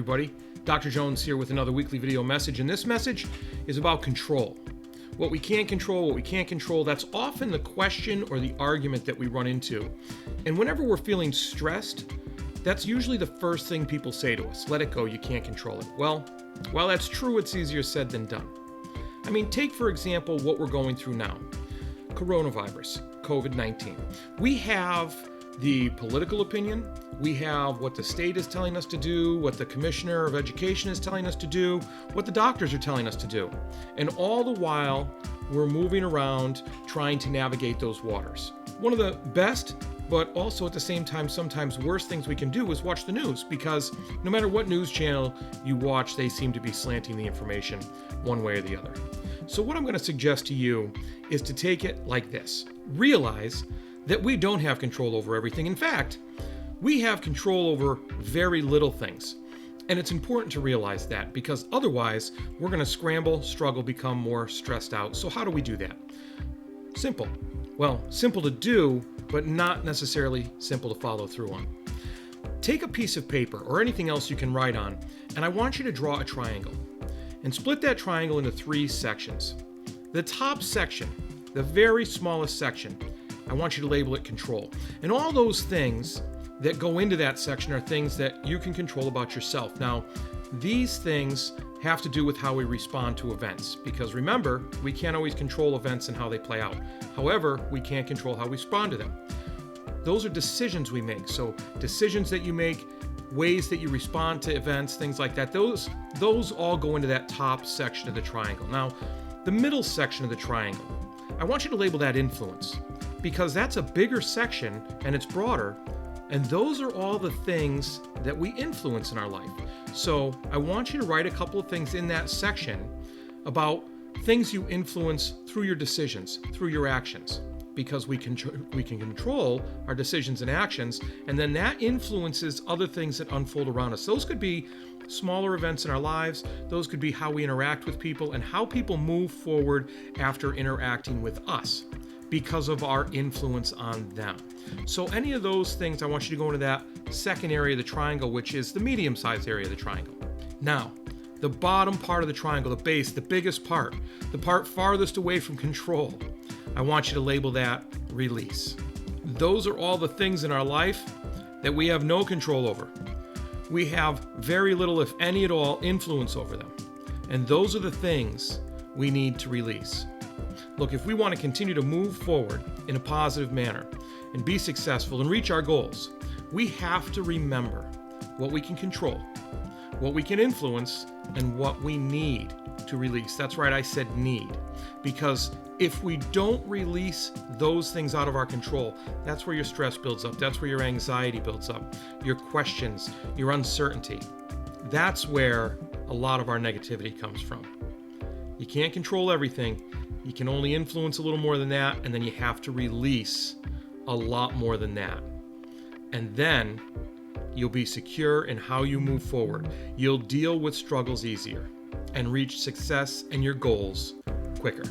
everybody. Dr. Jones here with another weekly video message, and this message is about control. What we can control, what we can't control, that's often the question or the argument that we run into. And whenever we're feeling stressed, that's usually the first thing people say to us. Let it go, you can't control it. Well, while that's true, it's easier said than done. I mean, take for example what we're going through now. Coronavirus, COVID-19. We have the political opinion, we have what the state is telling us to do, what the commissioner of education is telling us to do, what the doctors are telling us to do. And all the while, we're moving around trying to navigate those waters. One of the best, but also at the same time, sometimes worst things we can do is watch the news, because no matter what news channel you watch, they seem to be slanting the information one way or the other. So what I'm going to suggest to you is to take it like this. Realize that we don't have control over everything. In fact, we have control over very little things. And it's important to realize that, because otherwise we're going to scramble, struggle, become more stressed out. So how do we do that? Simple. Well, simple to do, but not necessarily simple to follow through on. Take a piece of paper or anything else you can write on, and I want you to draw a triangle. And split that triangle into 3 sections. The top section, the very smallest section, I want you to label it control. And all those things that go into that section are things that you can control about yourself. Now, these things have to do with how we respond to events, because remember, we can't always control events and how they play out. However, we can control how we respond to them. Those are decisions we make. So decisions that you make, ways that you respond to events, things like that, those all go into that top section of the triangle. Now, the middle section of the triangle, I want you to label that influence, because that's a bigger section and it's broader, and those are all the things that we influence in our life. So I want you to write a couple of things in that section about things you influence through your decisions, through your actions, because we can control our decisions and actions, and then that influences other things that unfold around us. Those could be smaller events in our lives, those could be how we interact with people and how people move forward after interacting with us, because of our influence on them. So any of those things, I want you to go into that second area of the triangle, which is the medium-sized area of the triangle. Now, the bottom part of the triangle, the base, the biggest part, the part farthest away from control, I want you to label that release. Those are all the things in our life that we have no control over. We have very little, if any at all, influence over them. And those are the things we need to release. Look, if we want to continue to move forward in a positive manner and be successful and reach our goals, we have to remember what we can control, what we can influence, and what we need to release. That's right, I said need. Because if we don't release those things out of our control, that's where your stress builds up. That's where your anxiety builds up, your questions, your uncertainty. That's where a lot of our negativity comes from. You can't control everything. You can only influence a little more than that, and then you have to release a lot more than that. And then you'll be secure in how you move forward. You'll deal with struggles easier and reach success and your goals quicker.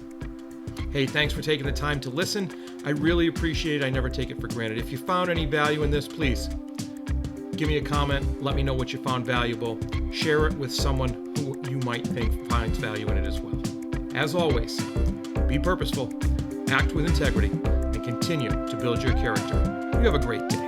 Hey, thanks for taking the time to listen. I really appreciate it. I never take it for granted. If you found any value in this, please give me a comment. Let me know what you found valuable. Share it with someone who you might think finds value in it as well. As always, be purposeful, act with integrity, and continue to build your character. You have a great day.